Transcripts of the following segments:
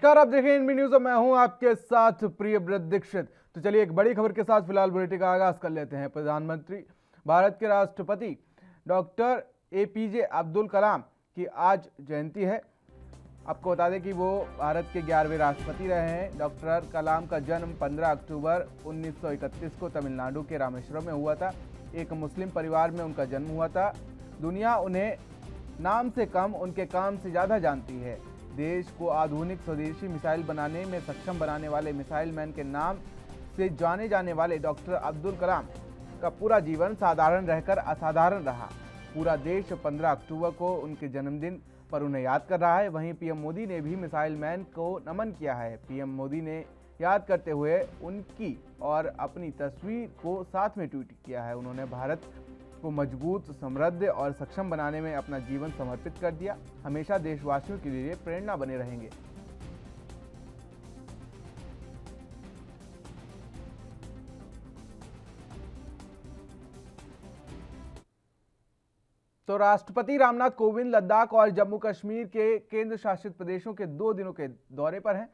नमस्कार, आप देखें इनबी न्यूज और मैं हूं आपके साथ प्रियव्रत दीक्षित। तो चलिए एक बड़ी खबर के साथ फिलहाल बुलेटिन का आगाज कर लेते हैं। प्रधानमंत्री भारत के राष्ट्रपति डॉक्टर एपीजे अब्दुल कलाम की आज जयंती है। आपको बता दें कि वो भारत के 11वें राष्ट्रपति रहे हैं। डॉक्टर कलाम का जन्म 15 अक्टूबर 1931 को तमिलनाडु के रामेश्वरम में हुआ था। एक मुस्लिम परिवार में उनका जन्म हुआ था। दुनिया उन्हें नाम से कम उनके काम से ज़्यादा जानती है। देश को आधुनिक स्वदेशी मिसाइल बनाने में सक्षम बनाने वाले मिसाइल मैन के नाम से जाने जाने वाले डॉक्टर अब्दुल कलाम का पूरा जीवन साधारण रहकर असाधारण रहा। पूरा देश 15 अक्टूबर को उनके जन्मदिन पर उन्हें याद कर रहा है। वहीं पीएम मोदी ने भी मिसाइल मैन को नमन किया है। पीएम मोदी ने याद करते हुए उनकी और अपनी तस्वीर को साथ में ट्वीट किया है। उन्होंने भारत को मजबूत, समृद्ध और सक्षम बनाने में अपना जीवन समर्पित कर दिया। हमेशा देशवासियों के लिए प्रेरणा बने रहेंगे। तो राष्ट्रपति रामनाथ कोविंद लद्दाख और जम्मू कश्मीर के केंद्र शासित प्रदेशों के 2 दिनों के दौरे पर हैं।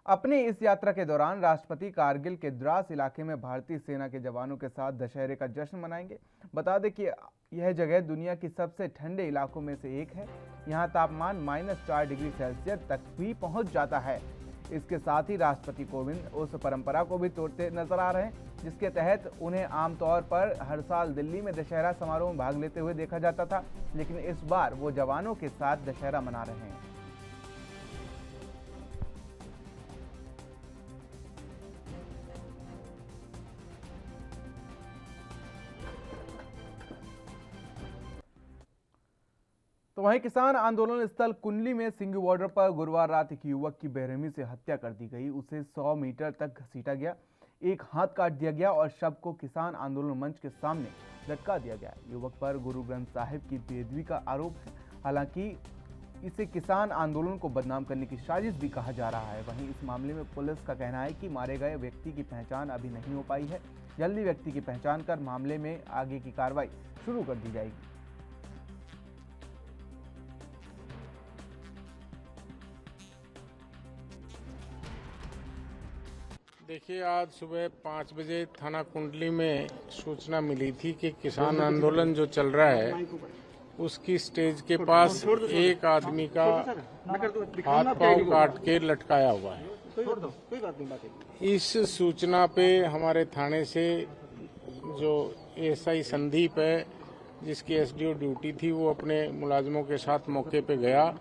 अपनी इस यात्रा के दौरान राष्ट्रपति कारगिल के द्रास इलाके में भारतीय सेना के जवानों के साथ दशहरे का जश्न मनाएंगे। बता दें कि यह जगह दुनिया की सबसे ठंडे इलाकों में से एक है। यहां तापमान -4 डिग्री सेल्सियस तक भी पहुंच जाता है। इसके साथ ही राष्ट्रपति कोविंद उस परंपरा को भी तोड़ते नजर आ रहे हैं जिसके तहत उन्हें आमतौर पर हर साल दिल्ली में दशहरा समारोह में भाग लेते हुए देखा जाता था, लेकिन इस बार वो जवानों के साथ दशहरा मना रहे हैं। तो वहीं किसान आंदोलन स्थल कुंडली में सिंघू बॉर्डर पर गुरुवार रात एक युवक की बेरहमी से हत्या कर दी गई। उसे 100 मीटर तक घसीटा गया, एक हाथ काट दिया गया और शव को किसान आंदोलन मंच के सामने लटका दिया गया। युवक पर गुरु ग्रंथ साहिब की बेअदबी का आरोप है। हालांकि इसे किसान आंदोलन को बदनाम करने की साजिश भी कहा जा रहा है। वहीं इस मामले में पुलिस का कहना है कि मारे गए व्यक्ति की पहचान अभी नहीं हो पाई है। जल्दी व्यक्ति की पहचान कर मामले में आगे की कार्रवाई शुरू कर दी जाएगी। देखिए, आज सुबह 5 बजे थाना कुंडली में सूचना मिली थी कि किसान आंदोलन जो चल रहा है उसकी स्टेज के पास एक आदमी का हाथ पांव काट के लटकाया हुआ है। इस सूचना पे हमारे थाने से जो एसआई संदीप है, जिसकी एसडीओ ड्यूटी थी, वो अपने मुलाजिमों के साथ मौके पे गया।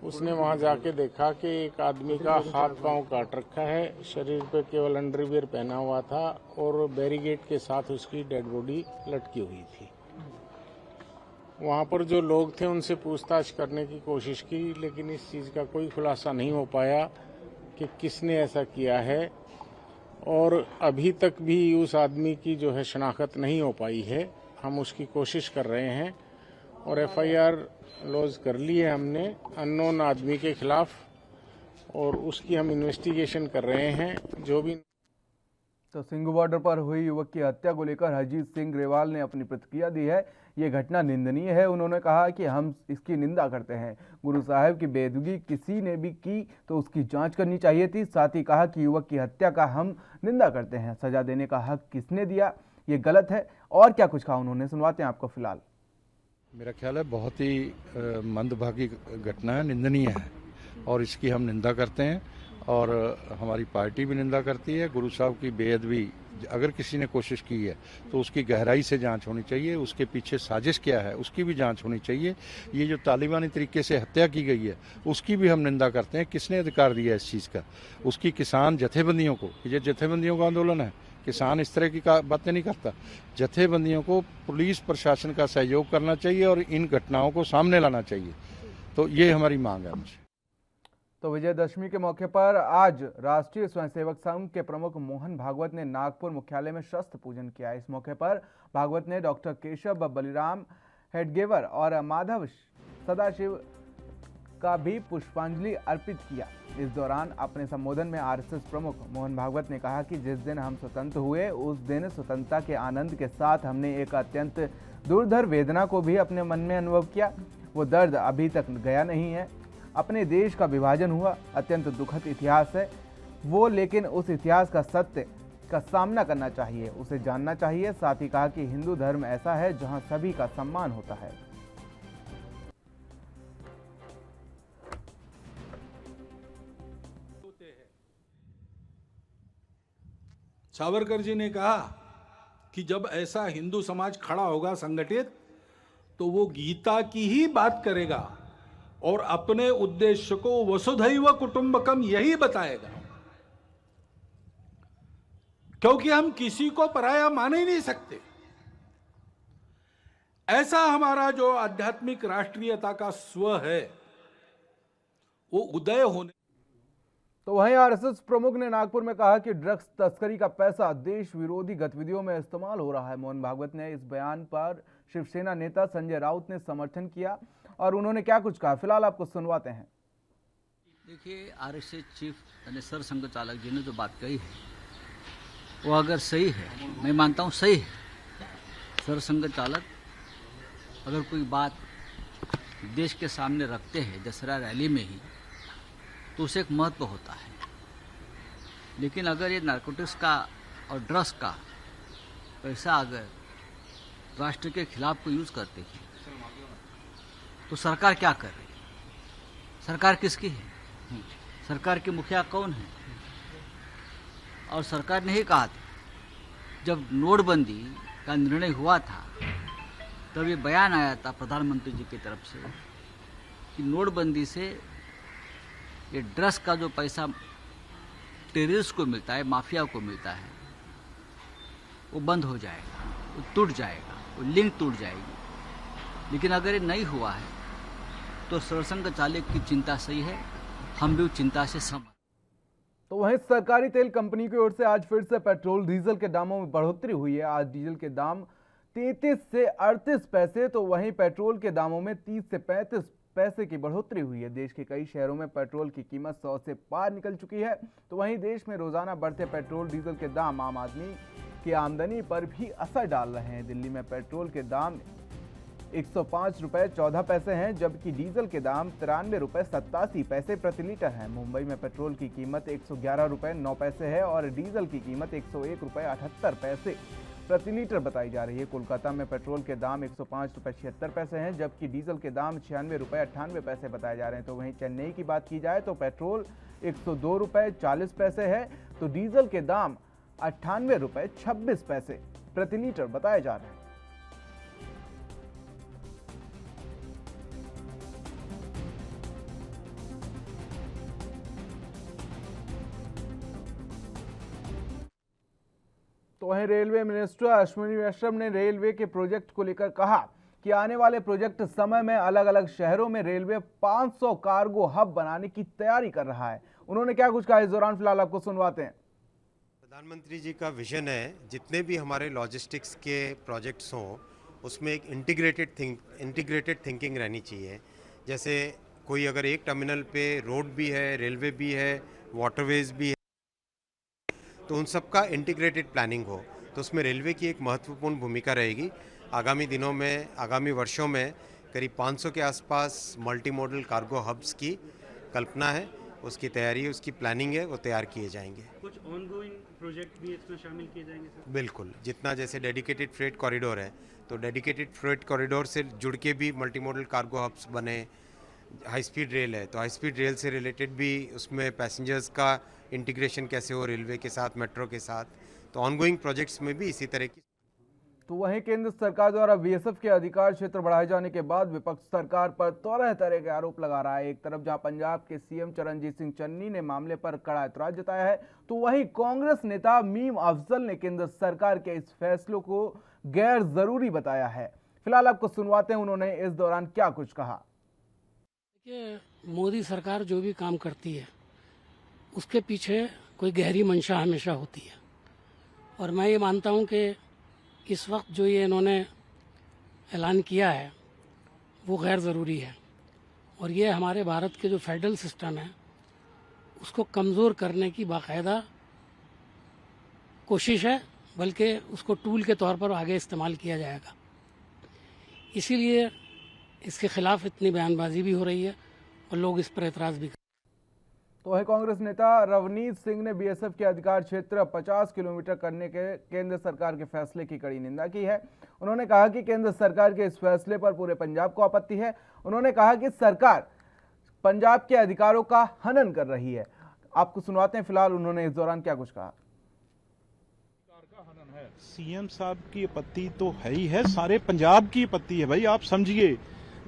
उसने वहां जाके देखा कि एक आदमी का हाथ पांव काट रखा है, शरीर पे केवल अंडरवियर पहना हुआ था और बैरिकेड के साथ उसकी डेड बॉडी लटकी हुई थी। वहां पर जो लोग थे उनसे पूछताछ करने की कोशिश की, लेकिन इस चीज का कोई खुलासा नहीं हो पाया कि किसने ऐसा किया है और अभी तक भी उस आदमी की जो है शनाख्त नहीं हो पाई है। हम उसकी कोशिश कर रहे हैं और एफआईआर लॉन्च कर ली है हमने अननोन आदमी के खिलाफ और उसकी हम इन्वेस्टिगेशन कर रहे हैं। जो भी तो सिंघू बॉर्डर पर हुई युवक की हत्या को लेकर हरजीत सिंह ग्रेवाल ने अपनी प्रतिक्रिया दी है। ये घटना निंदनीय है। उन्होंने कहा कि हम इसकी निंदा करते हैं। गुरु साहिब की बेअदबी किसी ने भी की तो उसकी जांच करनी चाहिए थी। साथ ही कहा कि युवक की हत्या का हम निंदा करते हैं। सजा देने का हक किसने दिया, ये गलत है। और क्या कुछ कहा उन्होंने, सुनवाते हैं आपको। फिलहाल मेरा ख्याल है बहुत ही मंदभागी घटना है, निंदनीय है और इसकी हम निंदा करते हैं और हमारी पार्टी भी निंदा करती है। गुरु साहब की बेअदबी अगर किसी ने कोशिश की है तो उसकी गहराई से जांच होनी चाहिए। उसके पीछे साजिश क्या है उसकी भी जांच होनी चाहिए। ये जो तालिबानी तरीके से हत्या की गई है उसकी भी हम निंदा करते हैं। किसने अधिकार दिया इस चीज़ का? उसकी किसान जथेबंदियों को, ये जथेबंदियों का आंदोलन है। किसान इस तरह की बातें नहीं करता। जथेबंदियों को पुलिस प्रशासन का सहयोग करना चाहिए और इन घटनाओं को सामने लाना चाहिए। तो ये हमारी मांग है मुझे। तो विजयदशमी के मौके पर आज राष्ट्रीय स्वयंसेवक संघ के प्रमुख मोहन भागवत ने नागपुर मुख्यालय में शस्त्र पूजन किया। इस मौके पर भागवत ने डॉक्टर केशव बलिराम हेडगेवर और माधव सदाशिव का भी पुष्पांजलि अर्पित किया। इस दौरान अपने संबोधन में आरएसएस प्रमुख मोहन भागवत ने कहा कि जिस दिन हम स्वतंत्र हुए उस दिन स्वतंत्रता के आनंद के साथ हमने एक अत्यंत दुर्धर वेदना को भी अपने मन में अनुभव किया। वो दर्द अभी तक गया नहीं है। अपने देश का विभाजन हुआ, अत्यंत दुखद इतिहास है वो, लेकिन उस इतिहास का सत्य का सामना करना चाहिए, उसे जानना चाहिए। साथ ही कहा कि हिंदू धर्म ऐसा है जहां सभी का सम्मान होता है। सावरकर जी ने कहा कि जब ऐसा हिंदू समाज खड़ा होगा संगठित, तो वो गीता की ही बात करेगा और अपने उद्देश्य को वसुधैव कुटुंबकम यही बताएगा, क्योंकि हम किसी को पराया मान ही नहीं सकते। ऐसा हमारा जो आध्यात्मिक राष्ट्रीयता का स्व है वो उदय होने। तो वहीं आरएसएस प्रमुख ने नागपुर में कहा कि ड्रग्स तस्करी का पैसा देश विरोधी गतिविधियों में इस्तेमाल हो रहा है। मोहन भागवत ने इस बयान पर शिवसेना नेता संजय राउत ने समर्थन किया और उन्होंने क्या कुछ कहा, फिलहाल आपको सुनवाते हैं। देखिए, आरएसएस चीफ यानी सरसंघ चालक जी ने जो बात कही है वो अगर सही है, मैं मानता हूँ सही है। सरसंघ चालक अगर कोई बात देश के सामने रखते हैं दशहरा रैली में ही, तो उसे एक महत्व होता है। लेकिन अगर ये नारकोटिक्स का और ड्रग्स का पैसा अगर राष्ट्र के खिलाफ को यूज करते हैं, तो सरकार क्या कर रही है? सरकार किसकी है? सरकार के मुखिया कौन है? और सरकार ने ही कहा था, जब नोटबंदी का निर्णय हुआ था तब ये बयान आया था प्रधानमंत्री जी की तरफ से कि नोटबंदी से ये ड्रग्स का जो पैसा टेररिस्ट को मिलता है, माफिया को मिलता है, वो बंद हो जाएगा, वो टूट जाएगा, वो लिंक टूट जाएगी। लेकिन अगर ये नहीं हुआ है तो सरसंघ चालक की चिंता सही है, हम भी उस चिंता से सहमत। तो वहीं सरकारी तेल कंपनी की ओर से आज फिर से पेट्रोल डीजल के दामों में बढ़ोतरी हुई है। आज डीजल के दाम 33 से 38 पैसे, तो वहीं पेट्रोल के दामों में 30 से 35 पैसे की बढ़ोतरी हुई है। देश के कई शहरों में पेट्रोल की कीमत 100 से पार निकल चुकी है। तो वहीं देश में रोजाना बढ़ते पेट्रोल डीजल के दाम आम आदमी की आमदनी पर भी असर डाल रहे हैं। दिल्ली में पेट्रोल के दाम 105 रुपए 14 पैसे हैं, जबकि डीजल के दाम 93 रुपए 87 पैसे प्रति लीटर हैं। मुंबई में पेट्रोल की कीमत 111 रुपए 9 पैसे है और डीजल की कीमत 101 रुपए 78 पैसे प्रति लीटर बताई जा रही है। कोलकाता में पेट्रोल के दाम 105 रुपए 76 पैसे हैं, जबकि डीजल के दाम 96 रुपए 98 पैसे बताए जा रहे हैं। तो वहीं चेन्नई की बात की जाए तो पेट्रोल 102 रुपए 40 पैसे है, तो डीजल के दाम 98 रुपए 26 पैसे प्रति लीटर बताए जा रहे हैं। तो वहीं रेलवे मिनिस्टर अश्विनी वैष्णव ने रेलवे के प्रोजेक्ट को लेकर कहा कि आने वाले प्रोजेक्ट समय में अलग अलग शहरों में रेलवे 500 कार्गो हब बनाने की तैयारी कर रहा है। उन्होंने क्या कुछ कहा इस दौरान, फिलहाल आपको सुनवाते हैं। प्रधानमंत्री जी का विजन है जितने भी हमारे लॉजिस्टिक्स के प्रोजेक्ट्स हों उसमें एक इंटीग्रेटेड थिंकिंग रहनी चाहिए। जैसे कोई अगर एक टर्मिनल पे रोड भी है, रेलवे भी है, वाटरवेज भी है, तो उन सब का इंटीग्रेटेड प्लानिंग हो, तो उसमें रेलवे की एक महत्वपूर्ण भूमिका रहेगी। आगामी दिनों में, आगामी वर्षों में करीब 500 के आसपास मल्टी मॉडल कार्गो हब्स की कल्पना है, उसकी तैयारी, उसकी प्लानिंग है, वो तैयार किए जाएंगे। कुछ ऑनगोइंग प्रोजेक्ट भी इसमें शामिल किए जाएंगे सर? बिल्कुल, जितना जैसे डेडिकेटेड फ्रेट कॉरिडोर है, तो डेडिकेटेड फ्रेट कॉरिडोर से जुड़ के भी मल्टी मॉडल कार्गो हब्स बने। हाई स्पीड रेल है तो हाई स्पीड रेल से रिलेटेड भी उसमें पैसेंजर्स का इंटीग्रेशन कैसे हो रेलवे के साथ, मेट्रो के साथ, तो ऑनगोइंग प्रोजेक्ट्स में भी इसी तरह की। तो वहीं केंद्र सरकार द्वारा बीएसएफ के अधिकार क्षेत्र बढ़ाए जाने के बाद विपक्ष सरकार पर तरह तरह के आरोप लगा रहा है। एक तरफ जहां पंजाब के सीएम चरणजीत सिंह चन्नी ने मामले पर कड़ा ऐतराज जताया है, तो वहीं कांग्रेस नेता मीम अफजल ने केंद्र सरकार के इस फैसलों को गैर जरूरी बताया है। फिलहाल आपको सुनवाते हैं उन्होंने इस दौरान क्या कुछ कहा। मोदी सरकार जो भी काम करती है उसके पीछे कोई गहरी मंशा हमेशा होती है, और मैं ये मानता हूँ कि इस वक्त जो ये इन्होंने ऐलान किया है वो गैर ज़रूरी है, और ये हमारे भारत के जो फेडरल सिस्टम है उसको कमज़ोर करने की बाकायदा कोशिश है, बल्कि उसको टूल के तौर पर आगे इस्तेमाल किया जाएगा। इसीलिए इसके ख़िलाफ़ इतनी बयानबाजी भी हो रही है, और लोग इस पर एतराज़ भी तो वहीं कांग्रेस नेता रवनीत सिंह ने बीएसएफ के अधिकार क्षेत्र 50 किलोमीटर करने के केंद्र सरकार के फैसले की कड़ी निंदा की है। उन्होंने कहा कि केंद्र सरकार के इस फैसले पर पूरे पंजाब को आपत्ति है। उन्होंने कहा कि सरकार पंजाब के अधिकारों का हनन कर रही है। आपको सुनवाते हैं फिलहाल उन्होंने इस दौरान क्या कुछ कहा। सीएम साहब की आपत्ति तो है ही है, सारे पंजाब की आपत्ति है भाई। आप समझिए,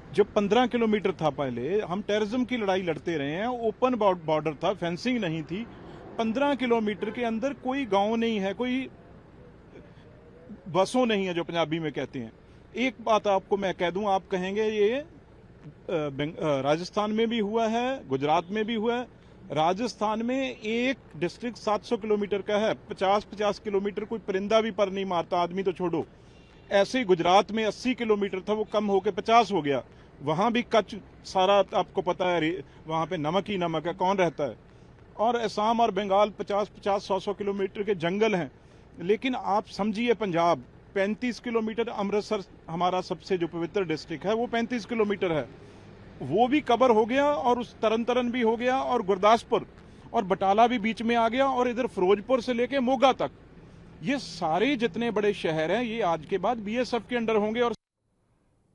जो 15 किलोमीटर था पहले, हम टेररिज्म की लड़ाई लड़ते रहे हैं, ओपन बॉर्डर था, फेंसिंग नहीं थी। 15 किलोमीटर के अंदर कोई गांव नहीं है, कोई बसों नहीं है जो पंजाबी में कहते हैं। एक बात आपको मैं कह दूं, आप कहेंगे ये राजस्थान में भी हुआ है, गुजरात में भी हुआ है। राजस्थान में एक डिस्ट्रिक्ट 700 किलोमीटर का है, 50-50 किलोमीटर कोई परिंदा भी पर नहीं मारता, आदमी तो छोड़ो। ऐसे ही गुजरात में 80 किलोमीटर था, वो कम होकर 50 हो गया। वहां भी कच्छ सारा आपको पता है, वहां पे नमक ही नमक है, कौन रहता है। और असम और बंगाल 50-50, 100-100 किलोमीटर के जंगल हैं। लेकिन आप समझिए, पंजाब 35 किलोमीटर, अमृतसर हमारा सबसे जो पवित्र डिस्ट्रिक्ट है वो 35 किलोमीटर है, वो भी कवर हो गया। और उस तरन भी हो गया, और गुरदासपुर और बटाला भी बीच में आ गया, और इधर फिरोजपुर से लेके मोगा तक, ये सारे जितने बड़े शहर हैं ये आज के बाद बीएसएफ के अंडर होंगे। और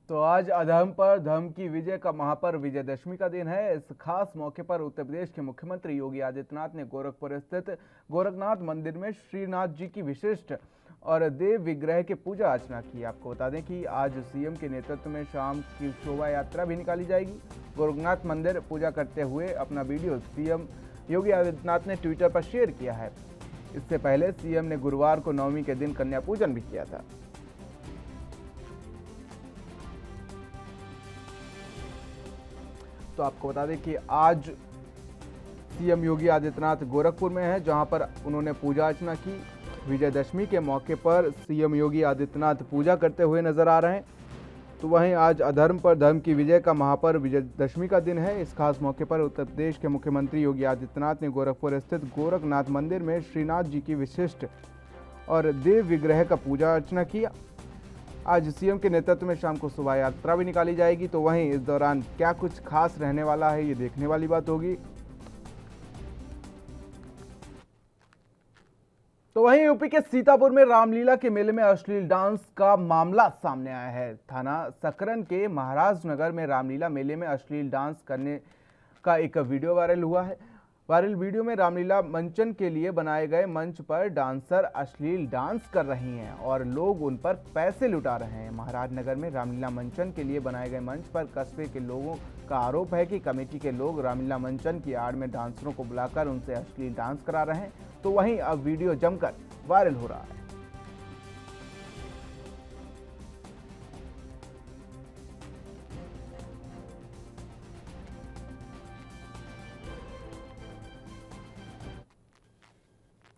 तो आज अधर्म पर धर्म की विजय का महापर्व विजयदशमी का दिन है। इस खास मौके पर उत्तर प्रदेश के मुख्यमंत्री योगी आदित्यनाथ ने गोरखपुर स्थित गोरखनाथ मंदिर में श्रीनाथ जी की विशिष्ट और देव विग्रह की पूजा अर्चना की। आपको बता दें कि आज सीएम के नेतृत्व में शाम की शोभा यात्रा भी निकाली जाएगी। गोरखनाथ मंदिर पूजा करते हुए अपना वीडियो सीएम योगी आदित्यनाथ ने ट्विटर पर शेयर किया है। इससे पहले सीएम ने गुरुवार को नवमी के दिन कन्या पूजन भी किया था। तो आपको बता दें कि आज सीएम योगी आदित्यनाथ गोरखपुर में है, जहां पर उन्होंने पूजा अर्चना की। विजयदशमी के मौके पर सीएम योगी आदित्यनाथ पूजा करते हुए नजर आ रहे हैं। तो वहीं आज अधर्म पर धर्म की विजय का महापर्व विजयदशमी का दिन है। इस खास मौके पर उत्तर प्रदेश के मुख्यमंत्री योगी आदित्यनाथ ने गोरखपुर स्थित गोरखनाथ मंदिर में श्रीनाथ जी की विशिष्ट और देव विग्रह का पूजा अर्चना किया। आज सीएम के नेतृत्व में शाम को शोभा यात्रा भी निकाली जाएगी। तो वहीं इस दौरान क्या कुछ खास रहने वाला है, ये देखने वाली बात होगी। तो वहीं यूपी के सीतापुर में रामलीला के मेले में अश्लील डांस का मामला सामने आया है। थाना सकरन के महाराजनगर में रामलीला मेले में अश्लील डांस करने का एक वीडियो वायरल हुआ है। वायरल वीडियो में रामलीला मंचन के लिए बनाए गए मंच पर डांसर अश्लील डांस कर रही हैं और लोग उन पर पैसे लुटा रहे हैं। महाराजनगर में रामलीला मंचन के लिए बनाए गए मंच पर कस्बे के लोगों का आरोप है कि कमेटी के लोग रामलीला मंचन की आड़ में डांसरों को बुलाकर उनसे अश्लील डांस करा रहे हैं। तो वहीं अब वीडियो जमकर वायरल हो रहा है।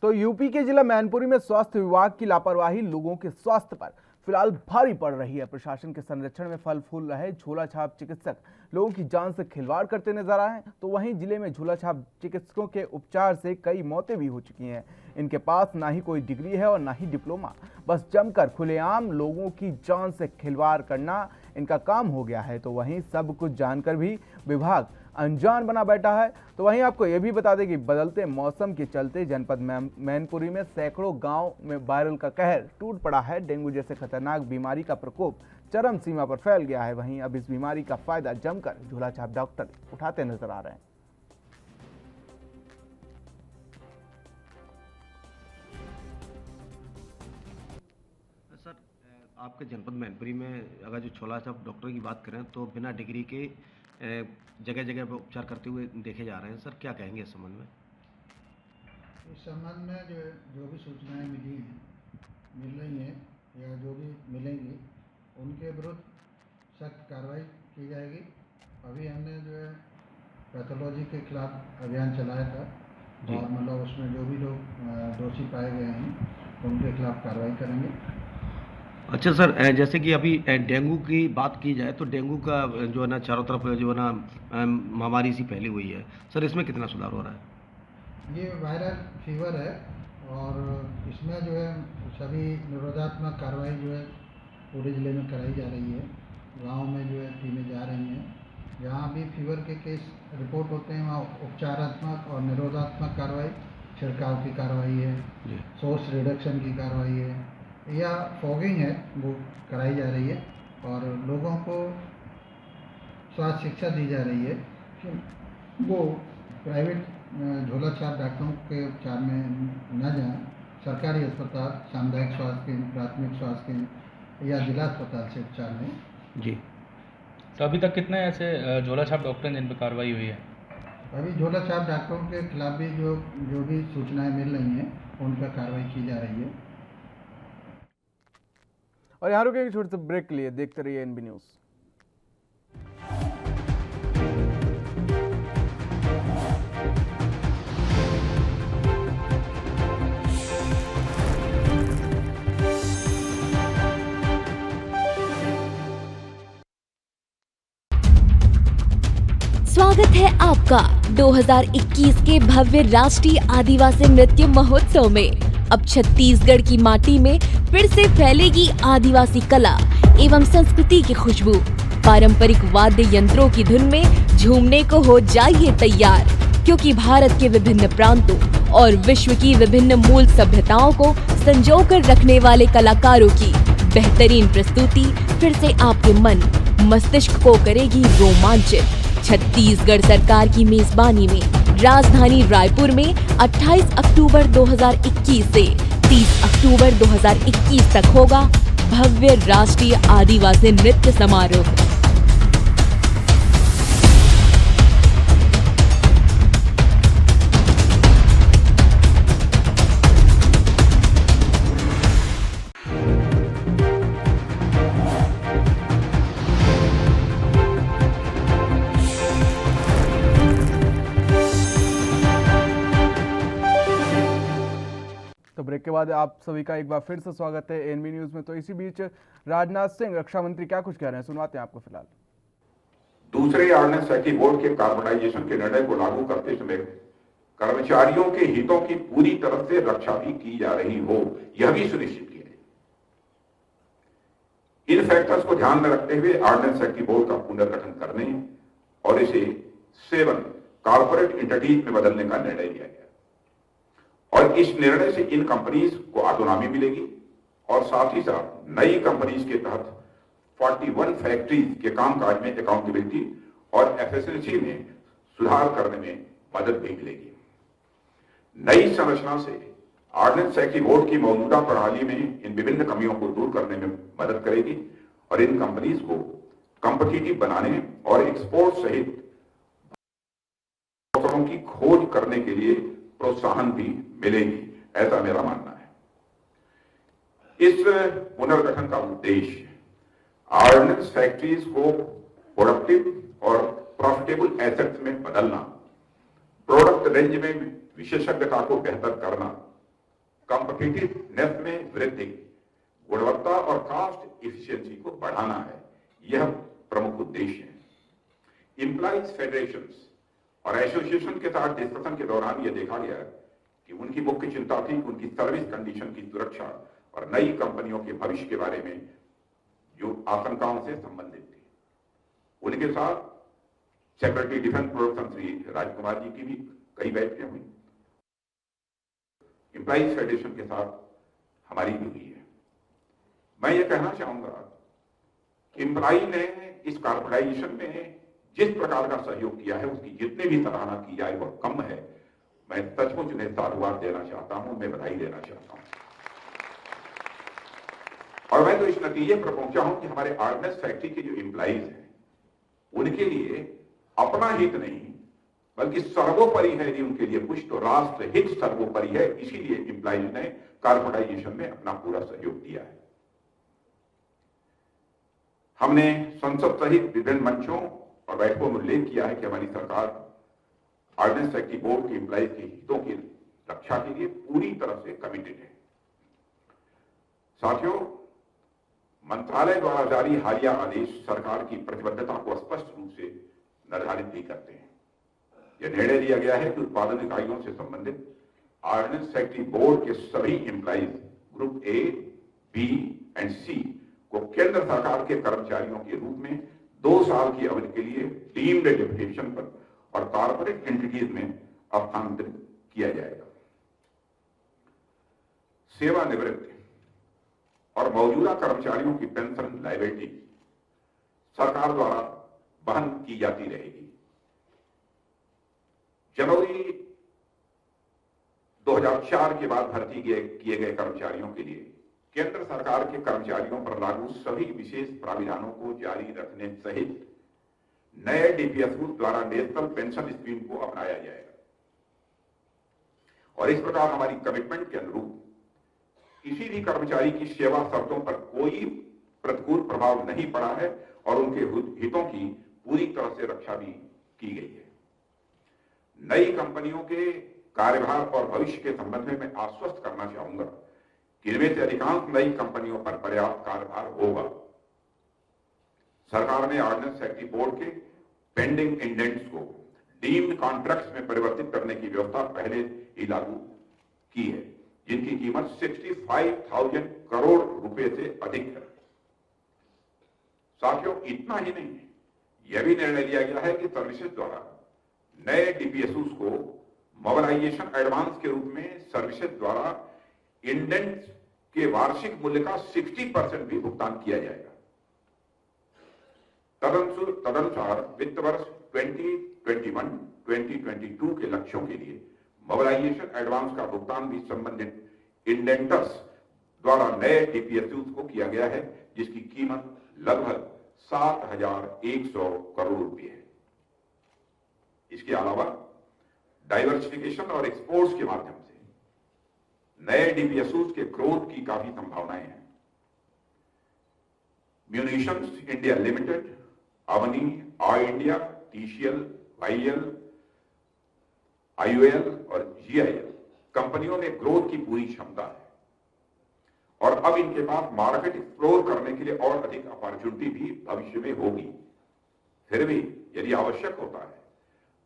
तो यूपी के जिला मैनपुरी में स्वास्थ्य विभाग की लापरवाही लोगों के स्वास्थ्य पर फिलहाल भारी पड़ रही है। प्रशासन के संरक्षण में फल फूल रहे झोला छाप चिकित्सक लोगों की जान से खिलवाड़ करते नजर आए हैं। तो वहीं जिले में झोला छाप चिकित्सकों के उपचार से कई मौतें भी हो चुकी हैं। इनके पास ना ही कोई डिग्री है और ना ही डिप्लोमा, बस जमकर खुलेआम लोगों की जान से खिलवाड़ करना इनका काम हो गया है। तो वहीं सब कुछ जानकर भी विभाग अनजान बना बैठा है। तो वहीं आपको यह भी बता दें कि बदलते मौसम के चलते जनपद मैनपुरी में सैकड़ों गांव में वायरल का कहर टूट पड़ा है। डेंगू जैसे खतरनाक बीमारी का प्रकोप चरम सीमा पर फैल गया है। वहीं अब इस बीमारी का फायदा जमकर झोला छाप डॉक्टर उठाते नजर आ रहे हैं। सर, आपके जनपद मैनपुरी में अगर जो झोला छाप डॉक्टर की बात करें तो बिना डिग्री के जगह जगह पर उपचार करते हुए देखे जा रहे हैं। सर, क्या कहेंगे इस संबंध में? इस संबंध में जो भी सूचनाएं मिल रही हैं या जो भी मिलेंगी उनके विरुद्ध सख्त कार्रवाई की जाएगी। अभी हमने जो है पैथोलॉजी के खिलाफ अभियान चलाया था और मतलब उसमें जो भी लोग दोषी पाए गए हैं उनके खिलाफ कार्रवाई करेंगे। अच्छा सर, जैसे कि अभी डेंगू की बात की जाए तो डेंगू का जो है ना चारों तरफ जो है ना महामारी सी फैली हुई है। सर, इसमें कितना सुधार हो रहा है? ये वायरल फीवर है और इसमें जो है सभी निरोधात्मक कार्रवाई जो है पूरे ज़िले में कराई जा रही है। गांव में जो है टीमें जा रही हैं जहाँ भी फीवर के केस रिपोर्ट होते हैं वहाँ उपचारात्मक और निरोधात्मक कार्रवाई, छिड़काव की कार्रवाई है, सोर्स रिडक्शन की कार्रवाई है या फॉगिंग है वो कराई जा रही है और लोगों को स्वास्थ्य शिक्षा दी जा रही है कि वो प्राइवेट झोला छाप डॉक्टरों के उपचार में न जाएं, सरकारी अस्पताल, सामुदायिक स्वास्थ्य केंद्र, प्राथमिक स्वास्थ्य केंद्र या जिला अस्पताल से उपचार लें। जी, तो अभी तक कितने ऐसे झोला छाप डॉक्टर हैं जिन पर कार्रवाई हुई है? अभी झोला छाप डॉक्टरों के खिलाफ भी जो भी सूचनाएं मिल रही हैं उन पर कार्रवाई की जा रही है। और यहाँ रुकेंगे छोटे से ब्रेक के लिए, देखते रहिए एनबी न्यूज। स्वागत है आपका 2021 के भव्य राष्ट्रीय आदिवासी नृत्य महोत्सव में। अब छत्तीसगढ़ की माटी में फिर से फैलेगी आदिवासी कला एवं संस्कृति की खुशबू। पारंपरिक वाद्य यंत्रों की धुन में झूमने को हो जाइए तैयार, क्योंकि भारत के विभिन्न प्रांतों और विश्व की विभिन्न मूल सभ्यताओं को संजोकर रखने वाले कलाकारों की बेहतरीन प्रस्तुति फिर से आपके मन मस्तिष्क को करेगी रोमांचित। छत्तीसगढ़ सरकार की मेजबानी में राजधानी रायपुर में 28 अक्टूबर 2021 से 30 अक्टूबर 2021 तक होगा भव्य राष्ट्रीय आदिवासी नृत्य समारोह। तो ब्रेक के बाद आप सभी का एक बार फिर से स्वागत है एनबी न्यूज में। तो इसी बीच राजनाथ सिंह रक्षा मंत्री क्या कुछ कह रहे हैं, सुनवाते हैं आपको। फिलहाल दूसरे ऑर्डिनेंस सेक्रेटरी बोर्ड के कार्बोनाइजेशन के निर्णय को लागू करते समय कर्मचारियों के हितों की पूरी तरह से रक्षा भी की जा रही हो, यह भी सुनिश्चित किया जाए। इन फैक्टर्स को ध्यान में रखते हुए ऑर्डिनेंस सेक्रेटरी बोर्ड का पुनर्गठन करने और इसे 7 कॉर्पोरेट एंटिटीज में बदलने का निर्णय लिया गया और इस निर्णय से इन कंपनीज को ऑटोनॉमी मिलेगी और साथ ही साथ नई कंपनीज के तहत 41 फैक्ट्रीज के कामकाज में अकाउंटेबिलिटी और एफिशिएंसी में सुधार करने में मदद भी मिलेगी। नई संरचना से ऑर्डिनेंस सेक्रेटरी बोर्ड की मौजूदा प्रणाली में इन विभिन्न कमियों को दूर करने में मदद करेगी और इन कंपनीज को कॉम्पिटिटिव बनाने और एक्सपोर्ट सहित अवसरों की खोज करने के लिए प्रोत्साहन भी मिलेगी, ऐसा मेरा मानना है। इस पुनर्गठन का उद्देश्य ऑर्डिनेंस फैक्ट्रीज को प्रोडक्टिव और प्रॉफिटेबल एसेट्स में बदलना, प्रोडक्ट रेंज में विशेषज्ञता को बेहतर करना, कॉम्पिटिटिवनेस में वृद्धि, गुणवत्ता और कॉस्ट इफिशिएंसी को बढ़ाना है। यह प्रमुख उद्देश्य है। एम्प्लॉइज फेडरेशंस और एसोसिएशन के साथ डिस्कशन के दौरान यह देखा गया कि उनकी मुख्य चिंता थी कि उनकी सर्विस कंडीशन की सुरक्षा और नई कंपनियों के भविष्य के बारे में जो आशंकाओं से संबंधित थी। उनके साथ secretary defence production Shri Rajkumar ji की भी कई बैठकें हुई। एम्प्लॉइज फेडरेशन के साथ हमारी भी हुई है। मैं ये कहना चाहूंगा कि एम्प्लॉई ने इस कॉर्पोरेटाइजेशन में जिस प्रकार का सहयोग किया है उसकी जितनी भी सराहना की जाए वह कम है। मैं सचमुच उन्हें साधुवाद देना चाहता हूं, मैं बधाई देना चाहता हूं। और मैं तो इस नतीजे पर पहुंचा हूं कि हमारे ऑर्डिनेंस फैक्ट्री के जो एम्प्लॉइज हैं उनके लिए अपना हित नहीं बल्कि सर्वोपरि है। यदि उनके लिए कुछ तो राष्ट्र हित सर्वोपरि है, इसीलिए एम्प्लॉइज ने कॉर्पोरेटाइजेशन में अपना पूरा सहयोग दिया है। हमने संसद सहित विभिन्न मंचों और बैठकों में उल्लेख किया है कि हमारी सरकार ऑर्डिनेंस सेक्रेटरी बोर्ड के एम्प्लॉइज के हितों की रक्षा के लिए पूरी तरह से कमिटेड है। साथियों, मंत्रालय द्वारा जारी हालिया आदेश सरकार की प्रतिबद्धता को स्पष्ट रूप से निर्धारित भी करते हैं। यह निर्णय लिया गया है कि उत्पादन इकाइयों से संबंधित ऑर्डिनेंस सेक्रेटरी बोर्ड के सभी employees group A, B and C को केंद्र सरकार के कर्मचारियों के रूप में 2 साल की अवधि के लिए डीम्ड डेपुटेशन पर और कॉर्पोरेट एंटिटीज में स्थानांतरित किया जाएगा। सेवानिवृत्ति और मौजूदा कर्मचारियों की पेंशन लायबिलिटी सरकार द्वारा वहन की जाती रहेगी। जनवरी 2004 के बाद भर्ती किए गए कर्मचारियों के लिए केंद्र सरकार के कर्मचारियों पर लागू सभी विशेष प्राविधानों को जारी रखने सहित नए डीपीएसयू द्वारा नेशनल पेंशन स्कीम को अपनाया जाएगा और इस प्रकार हमारी कमिटमेंट के अनुरूप किसी भी कर्मचारी की सेवा शर्तों पर कोई प्रतिकूल प्रभाव नहीं पड़ा है और उनके हितों की पूरी तरह से रक्षा भी की गई है। नई कंपनियों के कार्यभार और भविष्य के संबंध में मैं आश्वस्त करना चाहूंगा कि इनमें से अधिकांश नई कंपनियों पर पर्याप्त कार्यभार होगा। सरकार ने ऑर्डिनेंस सेक्रेटरी बोर्ड के पेंडिंग इंडेंट्स को डीम्ड कॉन्ट्रैक्ट्स में परिवर्तित करने की व्यवस्था पहले ही लागू की है, जिनकी कीमत 65,000 करोड़ रुपए से अधिक है। साथियों, इतना ही नहीं, यह भी निर्णय लिया गया है कि सर्विसेज द्वारा नए डीपीएसयूज को मोबिलाइजेशन एडवांस के रूप में सर्विसेज द्वारा इंडेंट्स के वार्षिक मूल्य का 60% भी भुगतान किया जाएगा। तदनुसार वित्त वर्ष 2021-2022 के लक्ष्यों के लिए मोबिलाइजेशन एडवांस का भुगतान भी संबंधित इंडेंटर्स द्वारा नए डीपीएसयूज को किया गया है, जिसकी कीमत लगभग 7,100 करोड़ रुपए है। इसके अलावा डाइवर्सिफिकेशन और एक्सपोर्ट्स के माध्यम से नए डीपीएसयूज के ग्रोथ की काफी संभावनाएं हैं। Munitions India limited, Avani, all India, TCL, YL, IOL और जीआईएल कंपनियों में ग्रोथ की पूरी क्षमता है और अब इनके पास मार्केट एक्सप्लोर करने के लिए और अधिक अपॉर्चुनिटी भी भविष्य में होगी। फिर भी यदि आवश्यक होता है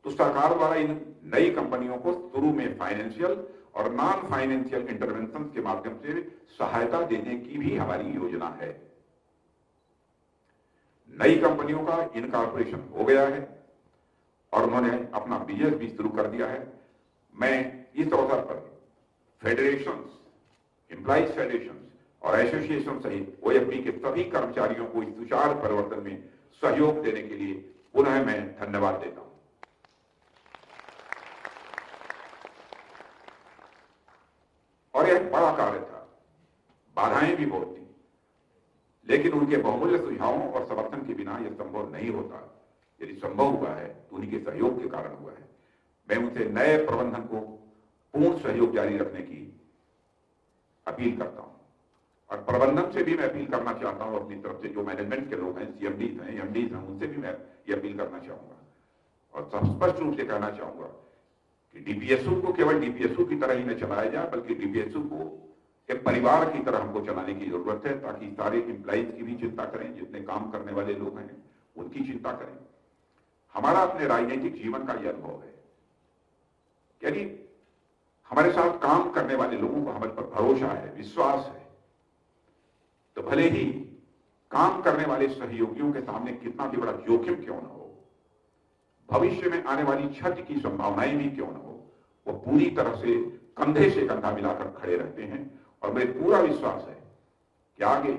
तो सरकार द्वारा इन नई कंपनियों को शुरू में फाइनेंशियल और नॉन फाइनेंशियल इंटरवेंशन के माध्यम से सहायता देने की भी हमारी योजना है। नई कंपनियों का इनकॉर्पोरेशन हो गया है और उन्होंने अपना बिजनेस भी शुरू कर दिया है। मैं इस अवसर पर फेडरेशंस, एम्प्लॉइज फेडरेशंस और एसोसिएशन सहित ओएफडी के सभी कर्मचारियों को इस सुचारू परिवर्तन में सहयोग देने के लिए पुनः मैं धन्यवाद देता हूं। और यह बड़ा कार्य था, बाधाएं भी बहुत थी, लेकिन उनके बहुमूल्य सुझावों और समर्थन के बिना यह संभव नहीं होता। यदि संभव हुआ है तो उन्हीं के सहयोग के कारण हुआ है। मैं उनसे नए प्रबंधन को पूर्ण सहयोग जारी रखने की अपील करता हूं और प्रबंधन से भी मैं अपील करना चाहता हूं अपनी तरफ से, जो मैनेजमेंट के लोग हैं, सीएमडीज हैं, एमडीज हैं, उनसे भी मैं ये अपील करना चाहूंगा और स्पष्ट रूप से कहना चाहूंगा कि डीपीएसयू को केवल डीपीएसयू की तरह ही न चलाया जाए, बल्कि डीपीएसयू को एक परिवार की तरह हमको चलाने की जरूरत है, ताकि सारे एम्प्लॉइज की भी चिंता करें, जितने काम करने वाले लोग हैं उनकी चिंता करें। हमारा अपने राजनीतिक जीवन का यह अनुभव है, यानी हमारे साथ काम करने वाले लोगों को हमारे पर भरोसा है, विश्वास है, तो भले ही काम करने वाले सहयोगियों के सामने कितना भी बड़ा जोखिम क्यों न हो, भविष्य में आने वाली क्षति की संभावनाएं भी क्यों न हो, वो पूरी तरह से कंधे से कंधा मिलाकर खड़े रहते हैं। और मुझे पूरा विश्वास है कि आगे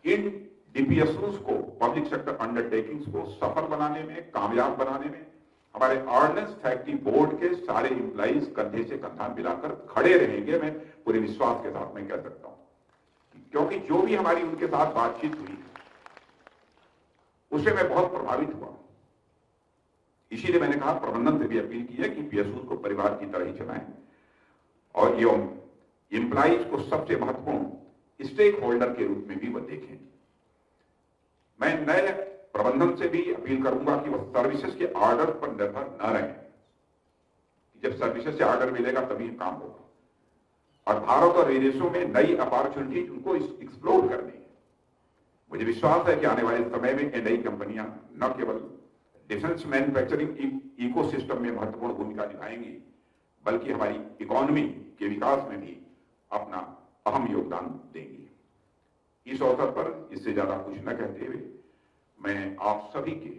इन डीपीएसयूज को, पब्लिक सेक्टर अंडरटेकिंग्स को सफल बनाने में, कामयाब बनाने में हमारे ऑर्डिनेंस फैक्ट्री बोर्ड के सारे एम्प्लॉइज कंधे से कंधा मिलाकर खड़े रहेंगे। मैं पूरे विश्वास के साथ मैं कह सकता हूं, क्योंकि जो भी हमारी उनके साथ बातचीत हुई उससे मैं बहुत प्रभावित हुआ। इसीलिए मैंने कहा, प्रबंधन से भी अपील की है कि पीएसयू को परिवार की तरह ही चलाएं और एवं एम्प्लॉइज को सबसे महत्वपूर्ण स्टेक होल्डर के रूप में भी वह देखें। मैं नए प्रबंधन से भी अपील करूंगा कि वह सर्विसेज के ऑर्डर पर निर्भर न रहें। जब सर्विसेज से ऑर्डर मिलेगा तभी काम होगा और भारत और विदेशों में नई अपॉर्चुनिटी उनको एक्सप्लोर करनी है। मुझे विश्वास है कि आने वाले समय में ये नई कंपनियां न केवल डिफेंस मैन्युफैक्चरिंग इकोसिस्टम में महत्वपूर्ण भूमिका निभाएंगी, बल्कि हमारी इकोनॉमी के विकास में भी अपना अहम योगदान देंगी। इस अवसर पर इससे ज्यादा कुछ न कहते हुए मैं आप सभी के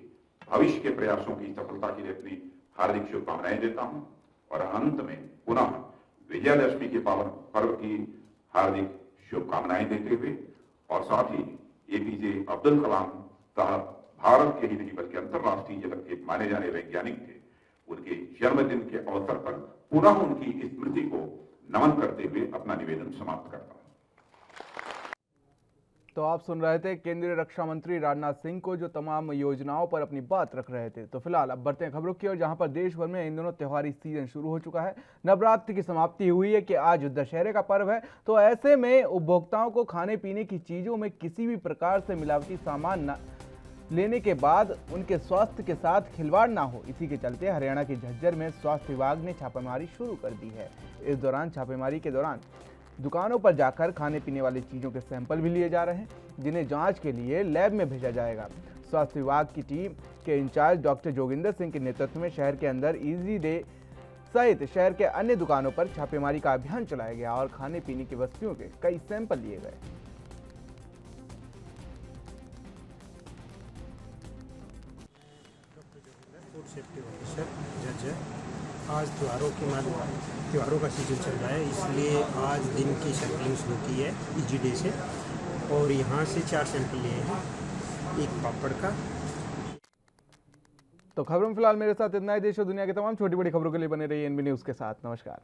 भविष्य के प्रयासों की सफलता के लिए अपनी हार्दिक शुभकामनाएं देता हूं और अंत में पुनः विजयादशमी के पावन पर्व की हार्दिक शुभकामनाएं देते हुए और साथ ही एपीजे अब्दुल कलाम साहब भारत के ही नहीं बल्कि अंतर्राष्ट्रीय जगत के माने जाने वैज्ञानिक थे, उनके जन्मदिन के अवसर पर पुनः उनकी स्मृति को नमन करते हुए अपना निवेदन समाप्त करता हूं। तो आप सुन रहे थे केंद्रीय रक्षा मंत्री राजनाथ सिंह को, जो तमाम योजनाओं पर अपनी बात रख रहे थे। तो फिलहाल अब बढ़ते हैं खबरों की ओर, जहां पर देश भर में इन दिनों त्योहारी सीजन शुरू हो चुका है। नवरात्र की समाप्ति हुई है कि आज दशहरे का पर्व है, तो ऐसे में उपभोक्ताओं को खाने पीने की चीजों में किसी भी प्रकार से मिलावटी सामान न लेने के बाद उनके स्वास्थ्य के साथ खिलवाड़ ना हो, इसी के चलते हरियाणा के झज्जर में स्वास्थ्य विभाग ने छापेमारी शुरू कर दी है। इस दौरान छापेमारी के दौरान दुकानों पर जाकर खाने पीने वाली चीज़ों के सैंपल भी लिए जा रहे हैं, जिन्हें जांच के लिए लैब में भेजा जाएगा। स्वास्थ्य विभाग की टीम के इंचार्ज डॉक्टर जोगिंदर सिंह के नेतृत्व में शहर के अंदर इजी डे सहित शहर के अन्य दुकानों पर छापेमारी का अभियान चलाया गया और खाने पीने की वस्तुओं के कई सैंपल लिए गए। Food safety officer Jhajjar. आज त्योहारों का सीजन चल रहा है, इसलिए आज दिन की सैंपलिंग शुरू की है इजी डे से, और यहाँ से 4 सैंपल लिए हैं, एक पापड़ का। तो खबरों में फिलहाल मेरे साथ इतना ही। देश और दुनिया की तमाम छोटी बड़ी खबरों के लिए बने रहिए एनबी न्यूज़ के साथ। नमस्कार।